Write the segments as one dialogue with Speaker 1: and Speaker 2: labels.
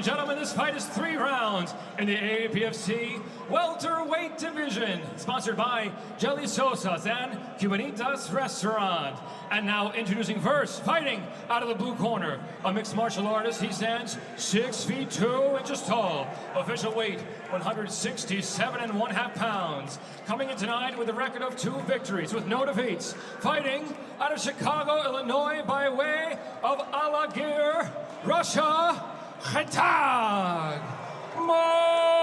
Speaker 1: and gentlemen, this fight is 3 rounds in the APFC welterweight division, sponsored by Jelly Sosas and Cubanitas Restaurant. And now introducing first, fighting out of the blue corner, a mixed martial artist. He stands 6 feet 2 inches tall. Official weight, 167.5 pounds. Coming in tonight with a record of 2 victories with no defeats. Fighting out of Chicago, Illinois, by way of Alagir, Russia, Khetag Moraov.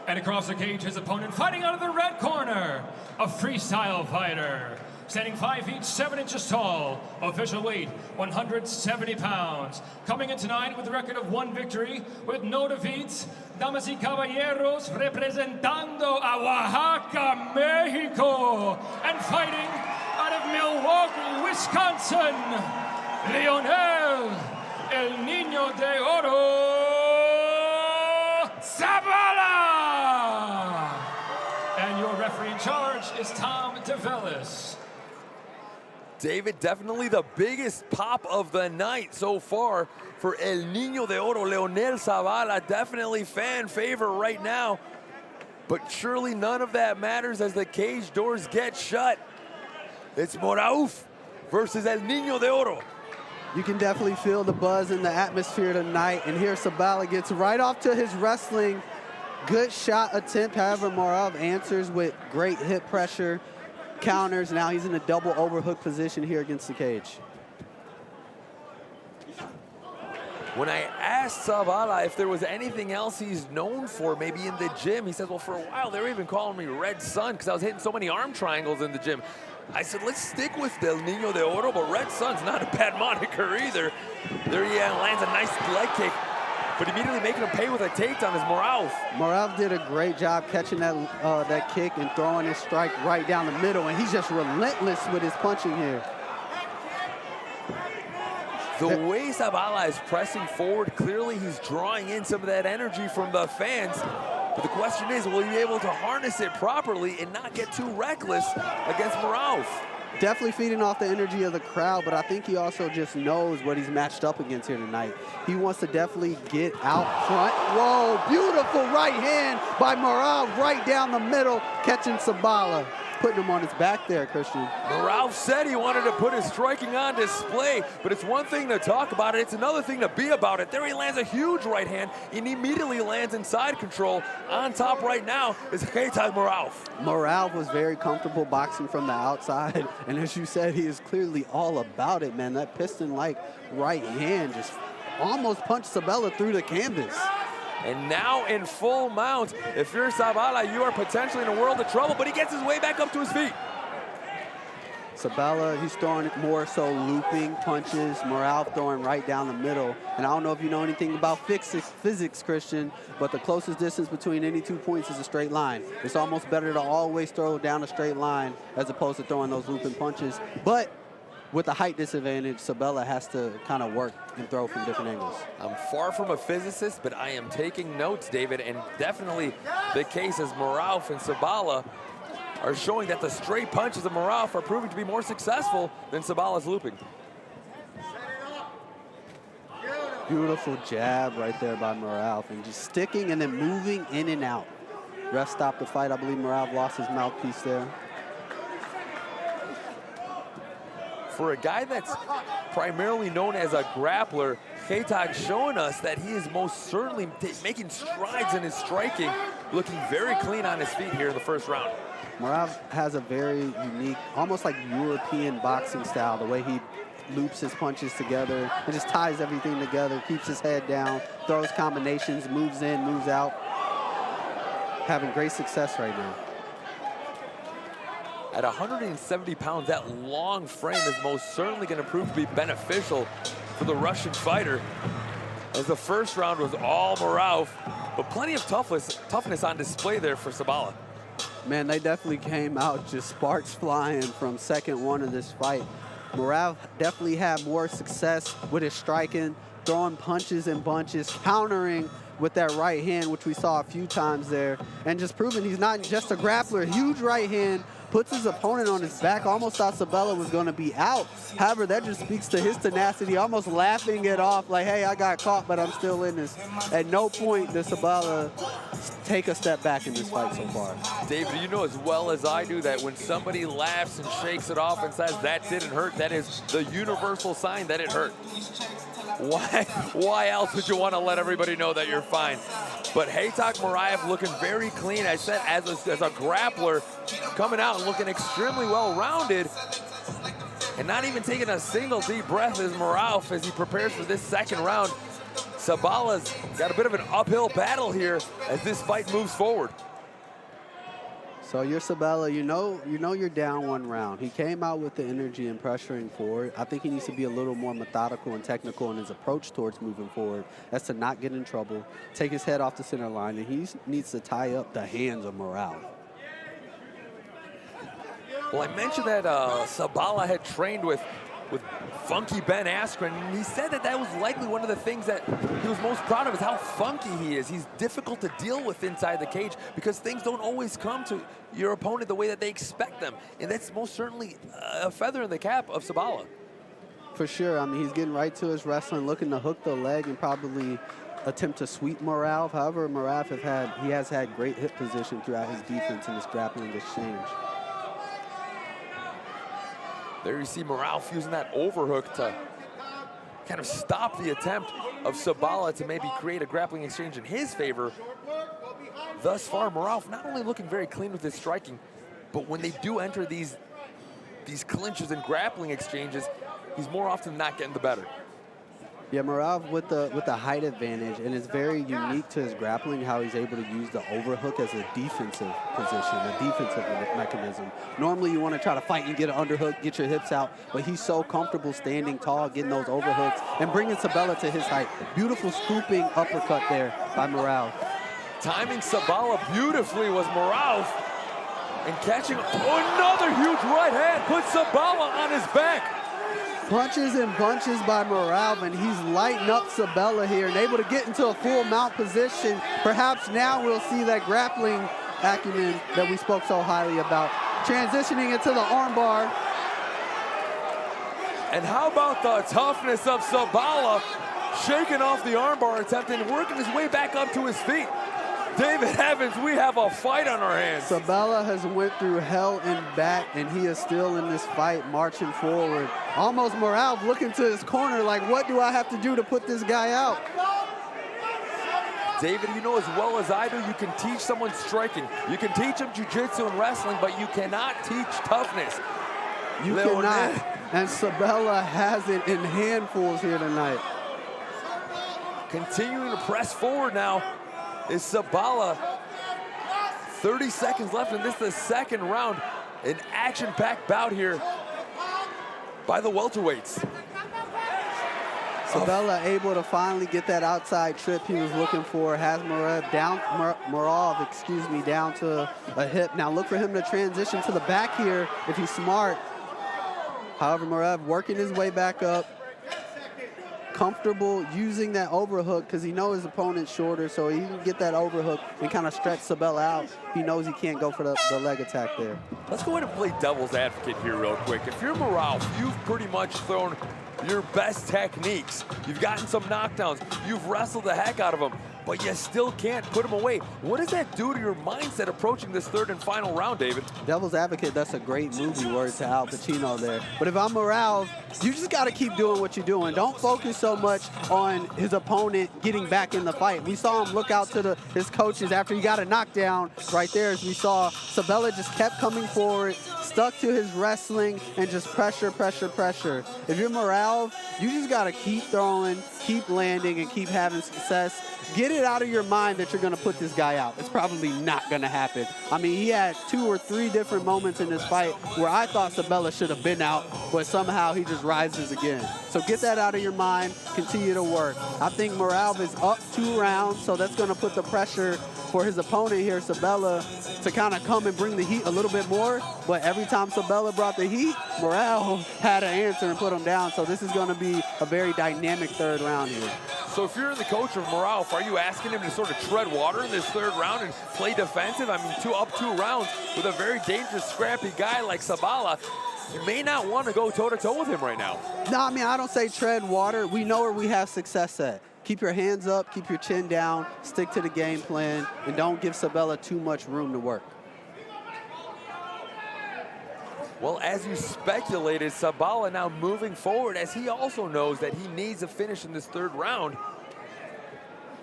Speaker 1: And across the cage, his opponent fighting out of the red corner, a freestyle fighter. Standing 5 feet 7 inches tall, official weight 170 pounds. Coming in tonight with a record of 1 victory with no defeats, damas y caballeros, representando a Oaxaca, Mexico, and fighting out of Milwaukee, Wisconsin, Leonel El Niño de Oro Sabala. And your referee in charge is Tom DeVellis.
Speaker 2: David, definitely the biggest pop of the night so far for El Niño de Oro, Leonel Sabala. Definitely fan favorite right now. But surely none of that matters as the cage doors get shut. It's Moraov versus El Niño de Oro.
Speaker 3: You can definitely feel the buzz in the atmosphere tonight. And here Sabala gets right off to his wrestling. Good shot attempt, however, Moraov answers with great hip pressure. Counters. Now he's in a double overhook position here against the cage.
Speaker 2: When I asked Sabala if there was anything else he's known for, maybe in the gym, he says, well, for a while, they were even calling me Red Sun because I was hitting so many arm triangles in the gym. I said, let's stick with El Niño de Oro, but Red Sun's not a bad moniker either. There he lands a nice leg kick, but immediately making him pay with a takedown is Moraov.
Speaker 3: Moraov did a great job catching that kick and throwing his strike right down the middle, and he's just relentless with his punching here.
Speaker 2: The way Sabala is pressing forward, clearly he's drawing in some of that energy from the fans. But the question is, will he be able to harness it properly and not get too reckless against Moraov?
Speaker 3: Definitely feeding off the energy of the crowd, but I think he also just knows what he's matched up against here tonight. He wants to definitely get out front. Whoa, beautiful right hand by Moraov right down the middle, catching Sabala, putting him on his back there, Christian.
Speaker 2: Moraov said he wanted to put his striking on display, but it's one thing to talk about it, it's another thing to be about it. There he lands a huge right hand and immediately lands in side control. On top right now is Khetag Moraov.
Speaker 3: Moraov was very comfortable boxing from the outside, and as you said, he is clearly all about it, man. That piston-like right hand just almost punched Sabala through the canvas.
Speaker 2: And now in full mount, if you're Sabala, you are potentially in a world of trouble, but he gets his way back up to his feet.
Speaker 3: Sabala, he's throwing more so looping punches. Moraov throwing right down the middle. And I don't know if you know anything about physics, Christian, but the closest distance between any 2 points is a straight line. It's almost better to always throw down a straight line as opposed to throwing those looping punches. But with the height disadvantage, Sabala has to kind of work and throw from different angles.
Speaker 2: I'm far from a physicist, but I am taking notes, David, and definitely the case as Moraov and Sabala are showing that the straight punches of Moraov are proving to be more successful than Sabala's looping.
Speaker 3: Beautiful jab right there by Moraov, and just sticking and then moving in and out. Ref stopped the fight. I believe Moraov lost his mouthpiece there.
Speaker 2: For a guy that's primarily known as a grappler, Khetag showing us that he is most certainly making strides in his striking, looking very clean on his feet here in the first round.
Speaker 3: Moraov has a very unique, almost like European boxing style, the way he loops his punches together and just ties everything together, keeps his head down, throws combinations, moves in, moves out. Having great success right now.
Speaker 2: At 170 pounds, that long frame is most certainly going to prove to be beneficial for the Russian fighter, as the first round was all Moraov, but plenty of toughness on display there for Sabala.
Speaker 3: Man, they definitely came out just sparks flying from second one of this fight. Moraov definitely had more success with his striking, throwing punches and bunches, countering with that right hand, which we saw a few times there, and just proving he's not just a grappler. Huge right hand, puts his opponent on his back. Almost thought Sabala was going to be out. However, that just speaks to his tenacity, almost laughing it off like, hey, I got caught, but I'm still in this. At no point does Sabala take a step back in this fight so far.
Speaker 2: David, you know as well as I do that when somebody laughs and shakes it off and says that didn't hurt, that is the universal sign that it hurt. Why else would you want to let everybody know that you're fine? But Khetag Moraov looking very clean. I said as a grappler, coming out and looking extremely well-rounded, and not even taking a single deep breath as Moraov as he prepares for this second round. Sabala's got a bit of an uphill battle here as this fight moves forward.
Speaker 3: So you're Sabala, you know you're down one round. He came out with the energy and pressuring forward. I think he needs to be a little more methodical and technical in his approach towards moving forward. That's to not get in trouble, take his head off the center line, and he needs to tie up the hands of Moraov.
Speaker 2: Well, I mentioned that Sabala had trained with funky Ben Askren, and he said that was likely one of the things that he was most proud of is how funky he is. He's difficult to deal with inside the cage because things don't always come to your opponent the way that they expect them, and that's most certainly a feather in the cap of Sabala.
Speaker 3: For sure. I mean, he's getting right to his wrestling, looking to hook the leg and probably attempt to sweep Moraov. However, Moraov has had great hip position throughout his defense in this grappling exchange.
Speaker 2: There you see Moraov using that overhook to kind of stop the attempt of Sabala to maybe create a grappling exchange in his favor. Thus far, Moraov not only looking very clean with his striking, but when they do enter these clinches and grappling exchanges, he's more often than not getting the better.
Speaker 3: Yeah, Moraov with the height advantage, and it's very unique to his grappling how he's able to use the overhook as a defensive position, a defensive mechanism. Normally you want to try to fight and get an underhook, get your hips out, but he's so comfortable standing tall, getting those overhooks, and bringing Sabala to his height. Beautiful scooping uppercut there by Moraov.
Speaker 2: Timing Sabala beautifully was Moraov, and catching another huge right hand, puts Sabala on his back.
Speaker 3: Punches and bunches by Moraov, and he's lighting up Sabala here and able to get into a full mount position. Perhaps now we'll see that grappling acumen that we spoke so highly about. Transitioning into the armbar.
Speaker 2: And how about the toughness of Sabala, shaking off the armbar attempt and working his way back up to his feet. David Evans, we have a fight on our hands.
Speaker 3: Sabala has went through hell and back, and he is still in this fight, marching forward. Almost Moraov looking to his corner like, what do I have to do to put this guy out?
Speaker 2: David, you know as well as I do, you can teach someone striking. You can teach them jiu-jitsu and wrestling, but you cannot teach toughness.
Speaker 3: You cannot, and Sabala has it in handfuls here tonight.
Speaker 2: Continuing to press forward now is Sabala. 30 seconds left, and this is the second round. An action-packed bout here by the welterweights.
Speaker 3: Sabala able to finally get that outside trip he was looking for. Has Moraov down to a hip. Now look for him to transition to the back here if he's smart. However, Moraov working his way back up. Comfortable using that overhook because he knows his opponent's shorter, so he can get that overhook and kind of stretch Sabala out. He knows he can't go for the leg attack there.
Speaker 2: Let's go ahead and play devil's advocate here real quick. If you're Moraov, you've pretty much thrown your best techniques. You've gotten some knockdowns. You've wrestled the heck out of him, but you still can't put him away. What does that do to your mindset approaching this third and final round, David?
Speaker 3: Devil's advocate, that's a great movie word to Al Pacino there. But if I'm Moraov, you just got to keep doing what you're doing. Don't focus so much on his opponent getting back in the fight. We saw him look out to his coaches after he got a knockdown right there, as we saw Sabala just kept coming forward, stuck to his wrestling, and just pressure, pressure, pressure. If you're Moraov, you just got to keep throwing, keep landing, and keep having success. Get it out of your mind that you're going to put this guy out. It's probably not going to happen. I mean, he had 2 or 3 different moments in this fight where I thought Sabala should have been out, but somehow he just rises again. So get that out of your mind. Continue to work. I think Moraov is up 2 rounds, so that's going to put the pressure for his opponent here, Sabala, to kind of come and bring the heat a little bit more. But every time Sabala brought the heat, Moraov had an answer and put him down. So this is going to be a very dynamic third round here.
Speaker 2: So if you're the coach of Moraov, are you asking him to sort of tread water in this third round and play defensive? I mean, two rounds with a very dangerous, scrappy guy like Sabala. You may not want to go toe-to-toe with him right now.
Speaker 3: No, I mean, I don't say tread water. We know where we have success at. Keep your hands up, keep your chin down, stick to the game plan, and don't give Sabala too much room to work.
Speaker 2: Well, as you speculated, Sabala now moving forward as he also knows that he needs a finish in this third round.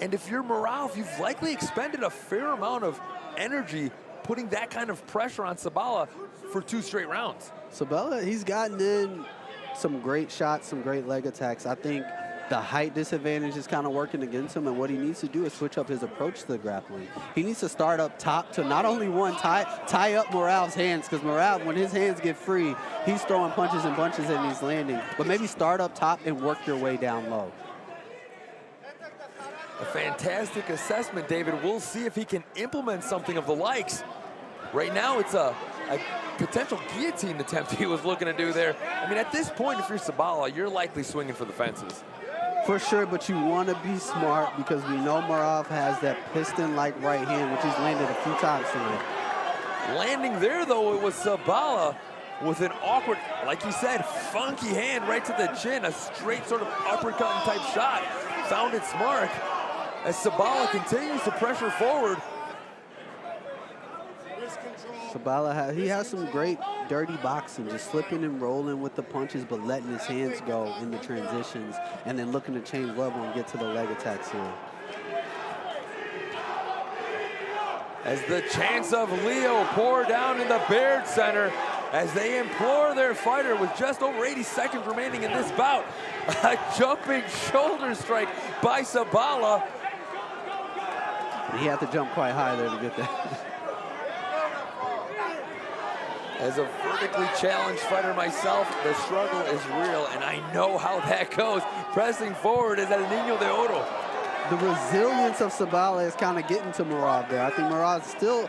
Speaker 2: And if you're Moraov, you've likely expended a fair amount of energy putting that kind of pressure on Sabala for 2 straight rounds.
Speaker 3: Sabala, he's gotten in some great shots, some great leg attacks. I think the height disadvantage is kind of working against him, and what he needs to do is switch up his approach to the grappling. He needs to start up top to not only tie up Moraov's hands, because Moraov, when his hands get free, he's throwing punches and bunches and he's landing, but maybe start up top and work your way down low.
Speaker 2: A fantastic assessment, David. We'll see if he can implement something of the likes. Right now, it's a potential guillotine attempt he was looking to do there. I mean, at this point, if you're Sabala, you're likely swinging for the fences.
Speaker 3: For sure, but you want to be smart because we know Moraov has that piston-like right hand, which he's landed a few times tonight.
Speaker 2: Landing there, though, it was Sabala with an awkward, like you said, funky hand right to the chin, a straight sort of uppercut type shot. Found its mark as Sabala continues to pressure forward.
Speaker 3: Sabala, he has some great dirty boxing, just slipping and rolling with the punches, but letting his hands go in the transitions, and then looking to change level and get to the leg attacks here.
Speaker 2: As the chants of Leo pour down in the Baird Center, as they implore their fighter with just over 80 seconds remaining in this bout. A jumping shoulder strike by Sabala.
Speaker 3: He had to jump quite high there to get that.
Speaker 2: As a vertically challenged fighter myself, the struggle is real, and I know how that goes. Pressing forward is El Niño de Oro.
Speaker 3: The resilience of Sabala is kind of getting to Moraov there. I think Moraov's still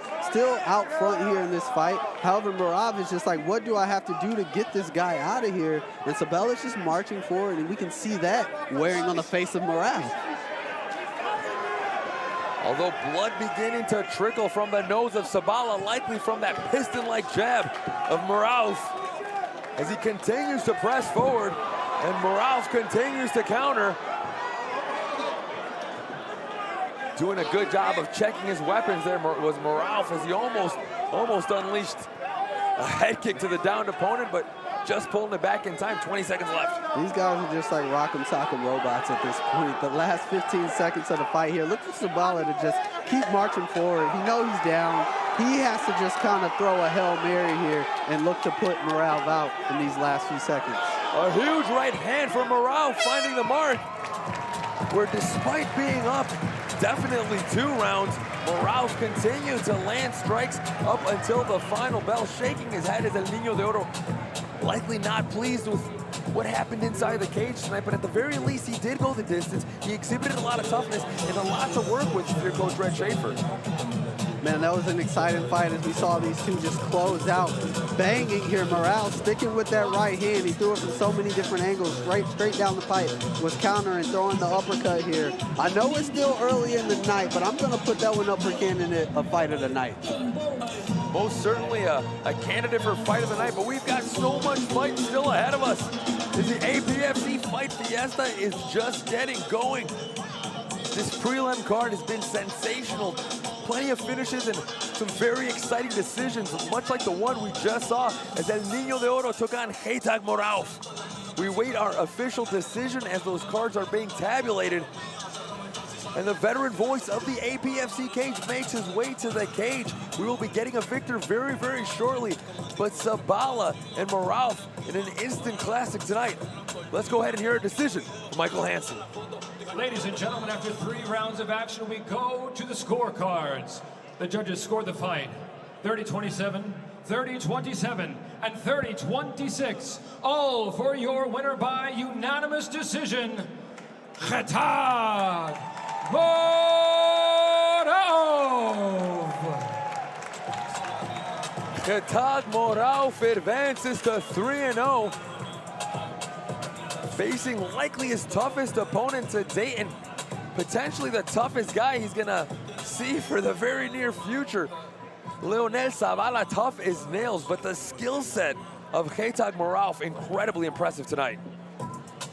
Speaker 3: out front here in this fight. However, Moraov is just like, what do I have to do to get this guy out of here? And Sabala's just marching forward, and we can see that wearing on the face of Moraov.
Speaker 2: Although blood beginning to trickle from the nose of Sabala, likely from that piston-like jab of Moraov, as he continues to press forward, and Moraov continues to counter. Doing a good job of checking his weapons there was Moraov, as he almost unleashed a head kick to the downed opponent, but just pulling it back in time. 20 seconds left.
Speaker 3: These guys are just like rock'em sock'em robots at this point. The last 15 seconds of the fight here. Look for Sabala to just keep marching forward. He knows he's down. He has to just kind of throw a Hail Mary here and look to put Moraov out in these last few seconds.
Speaker 2: A huge right hand for Moraov, finding the mark, where despite being up definitely 2 rounds, Moraov continued to land strikes up until the final bell, shaking his head as El Niño de Oro likely not pleased with what happened inside the cage tonight, but at the very least, he did go the distance. He exhibited a lot of toughness and a lot to work with for your coach, Red Schaefer.
Speaker 3: Man, that was an exciting fight as we saw these two just close out. Banging here, Moraov sticking with that right hand. He threw it from so many different angles, straight down the pipe. Was countering, throwing the uppercut here. I know it's still early in the night, but I'm going to put that one up for candidate of fight of the night.
Speaker 2: Most certainly a candidate for fight of the night, but we've got so much fight still ahead of us. The APFC Fight Fiesta is just getting going. This prelim card has been sensational. Plenty of finishes and some very exciting decisions, much like the one we just saw as El Niño de Oro took on Khetag Moraov. We wait our official decision as those cards are being tabulated. And the veteran voice of the APFC cage makes his way to the cage. We will be getting a victor very, very shortly. But Sabala and Moraov in an instant classic tonight. Let's go ahead and hear a decision from Michael Hansen.
Speaker 1: Ladies and gentlemen, after 3 rounds of action, we go to the scorecards. The judges scored the fight 30-27, 30-27, and 30-26. All for your winner by unanimous decision, Khetag Moraov.
Speaker 2: Khetag Moraov advances to 3-0. Facing likely his toughest opponent to date and potentially the toughest guy he's gonna see for the very near future. Leonel Sabala, tough as nails, but the skill set of Khetag Moraov incredibly impressive tonight.